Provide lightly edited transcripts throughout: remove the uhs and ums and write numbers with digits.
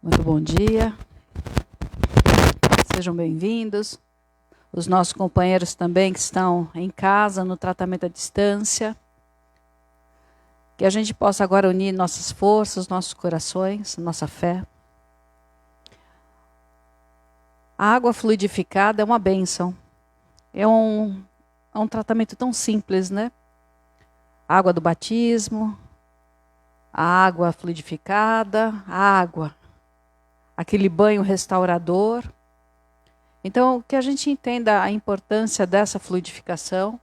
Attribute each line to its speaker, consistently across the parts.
Speaker 1: Muito bom dia, sejam bem-vindos. Os nossos companheiros também que estão em casa, no tratamento à distância. Que a gente possa agora unir nossas forças, nossos corações, nossa fé. A água fluidificada é uma bênção. É um tratamento tão simples, né? A água do batismo, a água fluidificada, a água, aquele banho restaurador. Então, que a gente entenda a importância dessa fluidificação.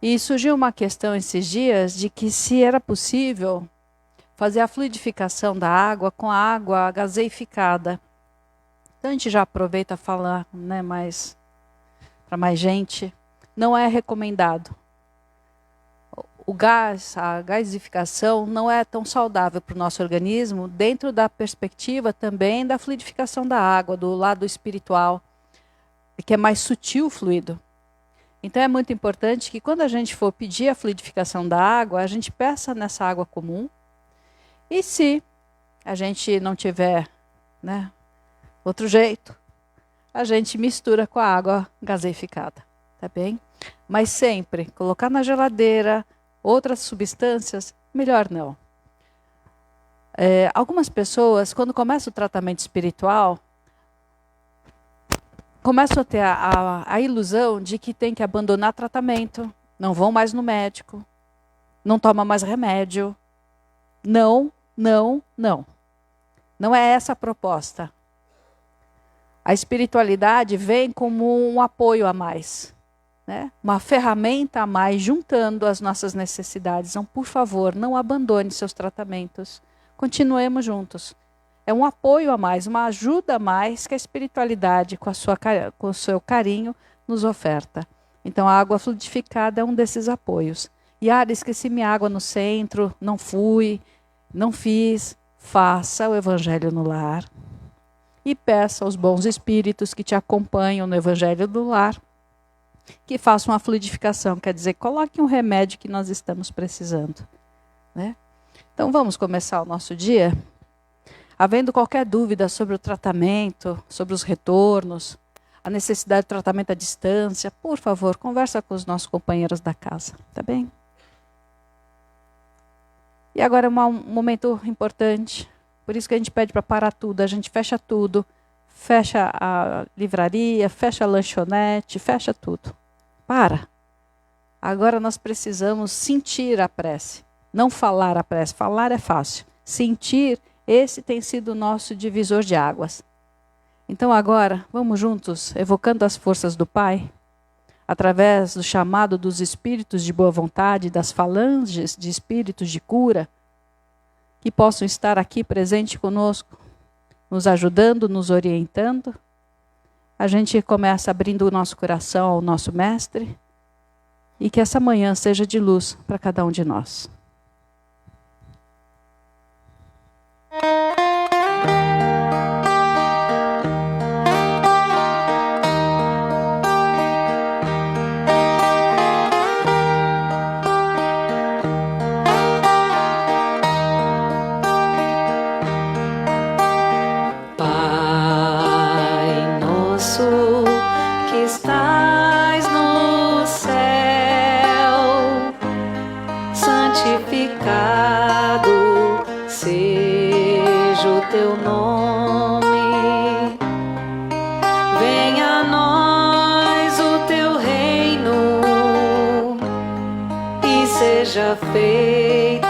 Speaker 1: E surgiu uma questão esses dias de que se era possível fazer a fluidificação da água com a água gaseificada. Então a gente já aproveita a falar, né, para mais gente. Não é recomendado. O gás, a gasificação não é tão saudável para o nosso organismo, dentro da perspectiva também da fluidificação da água, do lado espiritual, que é mais sutil o fluido. Então é muito importante que quando a gente for pedir a fluidificação da água, a gente peça nessa água comum. E se a gente não tiver, né, outro jeito, a gente mistura com a água gaseificada, tá bem? Mas sempre colocar na geladeira outras substâncias, melhor não. Algumas pessoas, quando começa o tratamento espiritual, começam a ter a ilusão de que tem que abandonar tratamento, não vão mais no médico, não toma mais remédio. Não, não, não. Não é essa a proposta. A espiritualidade vem como um apoio a mais, né? Uma ferramenta a mais, juntando as nossas necessidades. Então, por favor, não abandone seus tratamentos. Continuemos juntos. É um apoio a mais, uma ajuda a mais que a espiritualidade, com o seu carinho, nos oferta. Então, a água fluidificada é um desses apoios. Esqueci minha água no centro, não fui, não fiz. Faça o Evangelho no lar. E peça aos bons espíritos que te acompanham no Evangelho do lar que façam a fluidificação. Quer dizer, coloque um remédio que nós estamos precisando, né? Então, vamos começar o nosso dia. Havendo qualquer dúvida sobre o tratamento, sobre os retornos, a necessidade de tratamento à distância, por favor, conversa com os nossos companheiros da casa, tá bem? E agora é um momento importante, por isso que a gente pede para parar tudo, a gente fecha tudo, fecha a livraria, fecha a lanchonete, fecha tudo. Para. Agora nós precisamos sentir a prece, não falar a prece, falar é fácil, sentir. Esse tem sido o nosso divisor de águas. Então agora, vamos juntos, evocando as forças do Pai, através do chamado dos espíritos de boa vontade, das falanges de espíritos de cura, que possam estar aqui presente conosco, nos ajudando, nos orientando. A gente começa abrindo o nosso coração ao nosso Mestre, e que essa manhã seja de luz para cada um de nós.
Speaker 2: Seja feita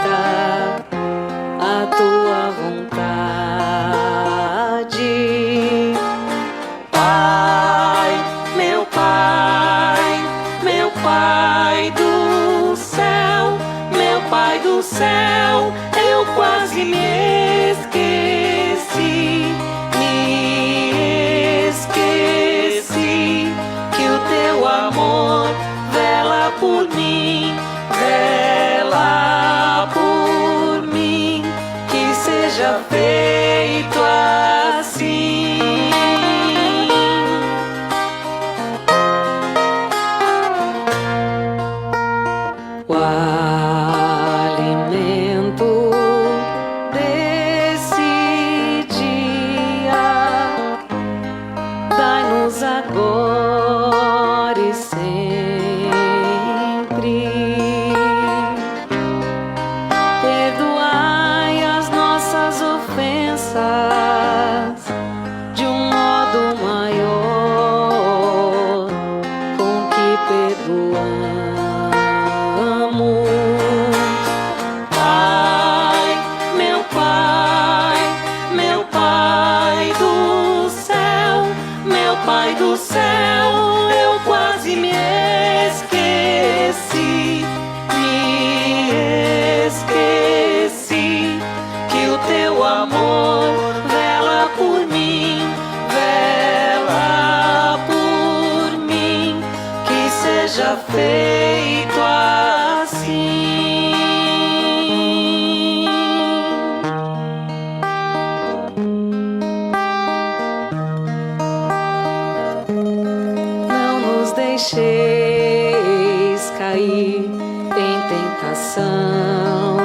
Speaker 2: a tua vontade, Pai, meu Pai, meu Pai do céu, meu Pai do céu, eu quase me esqueci que o teu amor vela por mim. Vela por mim, que seja feito assim. O alimento desse de um modo maior, com que perdoamos. Pai, meu Pai, meu Pai do céu, meu Pai do céu, eu quase me esqueci que o teu amor vela por mim, que seja feito assim. Não nos deixeis cair em tentação,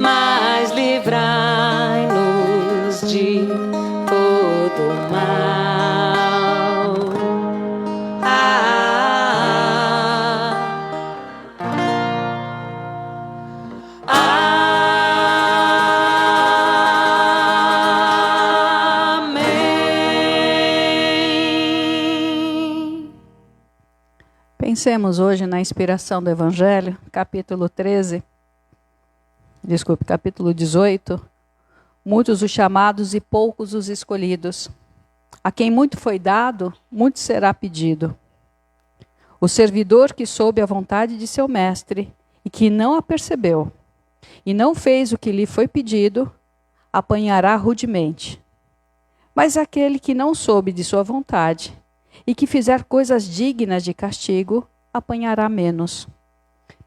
Speaker 2: mas livrai-nos de todo mal. Amém.
Speaker 1: Pensemos hoje na inspiração do Evangelho, capítulo 18. Muitos os chamados e poucos os escolhidos. A quem muito foi dado, muito será pedido. O servidor que soube a vontade de seu mestre e que não a percebeu, e não fez o que lhe foi pedido, apanhará rudemente. Mas aquele que não soube de sua vontade e que fizer coisas dignas de castigo, apanhará menos.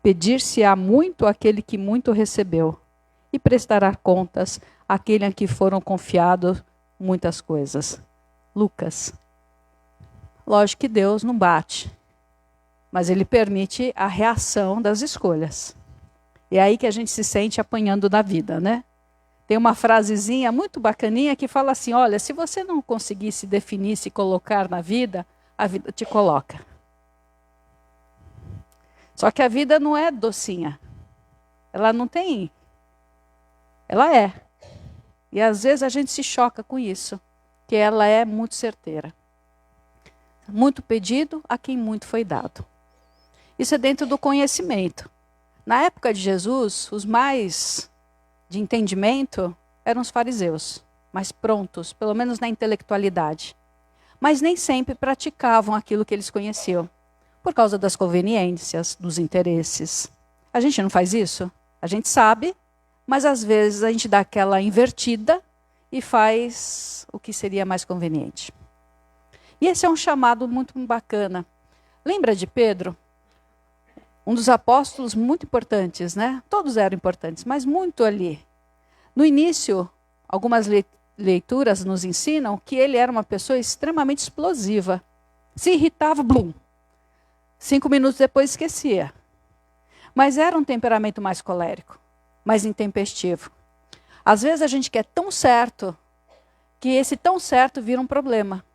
Speaker 1: Pedir-se-á muito àquele que muito recebeu, e prestará contas àquele a que foram confiadas muitas coisas. Lucas. Lógico que Deus não bate, mas Ele permite a reação das escolhas. E é aí que a gente se sente apanhando da vida, né? Tem uma frasezinha muito bacaninha que fala assim, olha, se você não conseguir se definir, se colocar na vida, a vida te coloca. Só que a vida não é docinha. Ela não tem... Ela é. E às vezes a gente se choca com isso, que ela é muito certeira. Muito pedido a quem muito foi dado. Isso é dentro do conhecimento. Na época de Jesus, os mais de entendimento eram os fariseus, mais prontos, pelo menos na intelectualidade. Mas nem sempre praticavam aquilo que eles conheciam, por causa das conveniências, dos interesses. A gente não faz isso? A gente sabe, mas às vezes a gente dá aquela invertida e faz o que seria mais conveniente. E esse é um chamado muito bacana. Lembra de Pedro? Um dos apóstolos muito importantes, né? Todos eram importantes, mas muito ali. No início, algumas leituras nos ensinam que ele era uma pessoa extremamente explosiva. Se irritava, blum. 5 minutos depois esquecia. Mas era um temperamento mais colérico, mais intempestivo. Às vezes a gente quer tão certo, que esse tão certo vira um problema.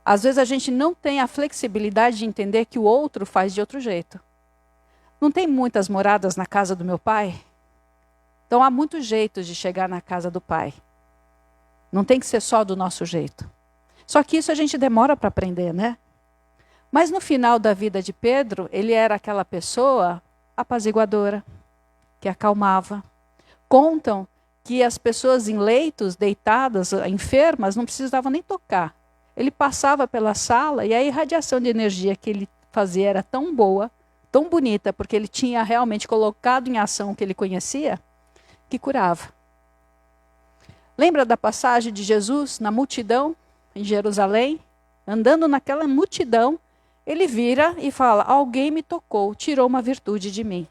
Speaker 1: Às vezes a gente não tem a flexibilidade de entender que o outro faz de outro jeito. Não tem muitas moradas na casa do meu pai? Então há muitos jeitos de chegar na casa do pai. Não tem que ser só do nosso jeito. Só que isso a gente demora para aprender, né? Mas no final da vida de Pedro, ele era aquela pessoa apaziguadora, que acalmava. Contam que as pessoas em leitos, deitadas, enfermas, não precisavam nem tocar. Ele passava pela sala e a irradiação de energia que ele fazia era tão boa, tão bonita, porque ele tinha realmente colocado em ação o que ele conhecia, que curava. Lembra da passagem de Jesus na multidão, em Jerusalém? Andando naquela multidão, ele vira e fala, alguém me tocou, tirou uma virtude de mim.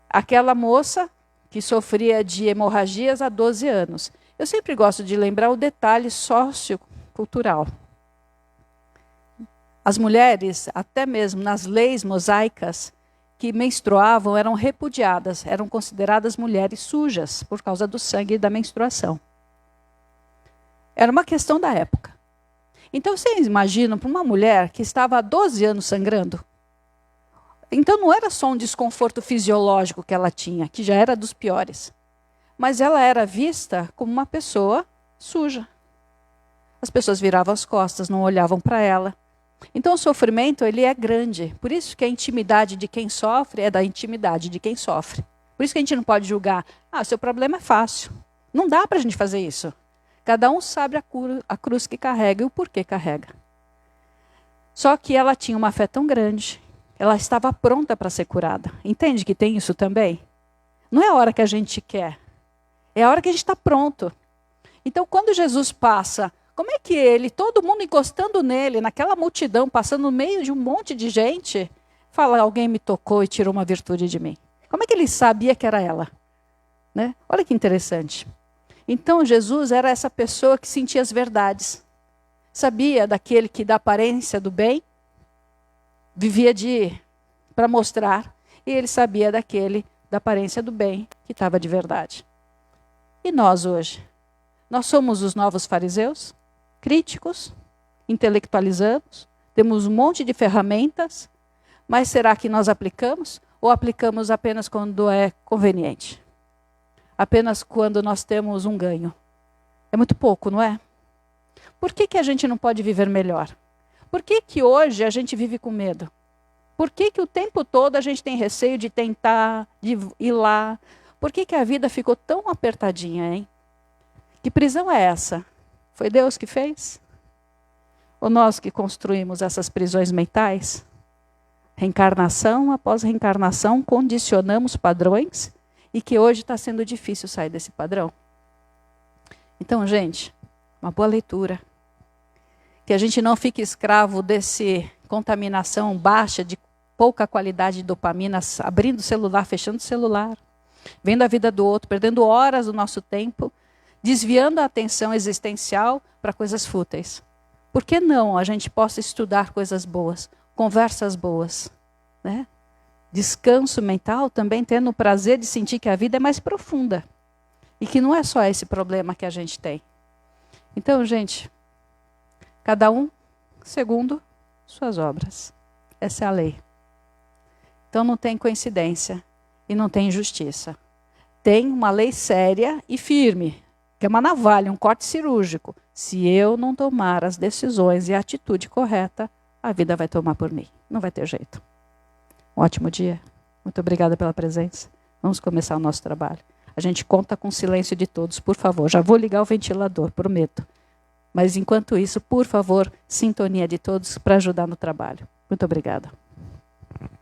Speaker 1: Aquela moça que sofria de hemorragias há 12 anos. Eu sempre gosto de lembrar o detalhe sociocultural. As mulheres, até mesmo nas leis mosaicas, que menstruavam eram repudiadas, eram consideradas mulheres sujas por causa do sangue e da menstruação. Era uma questão da época. Então, vocês imaginam para uma mulher que estava há 12 anos sangrando? Então, não era só um desconforto fisiológico que ela tinha, que já era dos piores. mas ela era vista como uma pessoa suja. As pessoas viravam as costas, não olhavam para ela. Então o sofrimento, ele é grande. Por isso que a intimidade de quem sofre é da intimidade de quem sofre. Por isso que a gente não pode julgar. Seu problema é fácil. Não dá para a gente fazer isso. Cada um sabe a cruz que carrega e o porquê carrega. Só que ela tinha uma fé tão grande. Ela estava pronta para ser curada. Entende que tem isso também? Não é a hora que a gente quer. É a hora que a gente está pronto. Então quando Jesus passa... Como é que ele, todo mundo encostando nele, naquela multidão, passando no meio de um monte de gente, fala, alguém me tocou e tirou uma virtude de mim? Como é que ele sabia que era ela? Né? Olha que interessante. Então Jesus era essa pessoa que sentia as verdades. Sabia daquele que da aparência do bem, vivia para mostrar, e ele sabia daquele da aparência do bem, que estava de verdade. E nós hoje? Nós somos os novos fariseus? Críticos, intelectualizamos, temos um monte de ferramentas, mas será que nós aplicamos? Ou aplicamos apenas quando é conveniente? Apenas quando nós temos um ganho? É muito pouco, não é? Por que a gente não pode viver melhor? Por que hoje a gente vive com medo? Por que o tempo todo a gente tem receio de tentar, de ir lá? Por que a vida ficou tão apertadinha, hein? Que prisão é essa? Foi Deus que fez? Ou nós que construímos essas prisões mentais? Reencarnação após reencarnação, condicionamos padrões e que hoje está sendo difícil sair desse padrão. Então, gente, uma boa leitura. Que a gente não fique escravo desse contaminação baixa, de pouca qualidade de dopamina, abrindo o celular, fechando o celular, vendo a vida do outro, perdendo horas do nosso tempo, desviando a atenção existencial para coisas fúteis. Por que não a gente possa estudar coisas boas, conversas boas, né? Descanso mental, também tendo o prazer de sentir que a vida é mais profunda. E que não é só esse problema que a gente tem. Então, gente, cada um segundo suas obras. Essa é a lei. Então não tem coincidência e não tem injustiça. Tem uma lei séria e firme, que é uma navalha, um corte cirúrgico. Se eu não tomar as decisões e a atitude correta, a vida vai tomar por mim. Não vai ter jeito. Um ótimo dia. Muito obrigada pela presença. Vamos começar o nosso trabalho. A gente conta com o silêncio de todos, por favor. Já vou ligar o ventilador, prometo. Mas enquanto isso, por favor, sintonia de todos para ajudar no trabalho. Muito obrigada.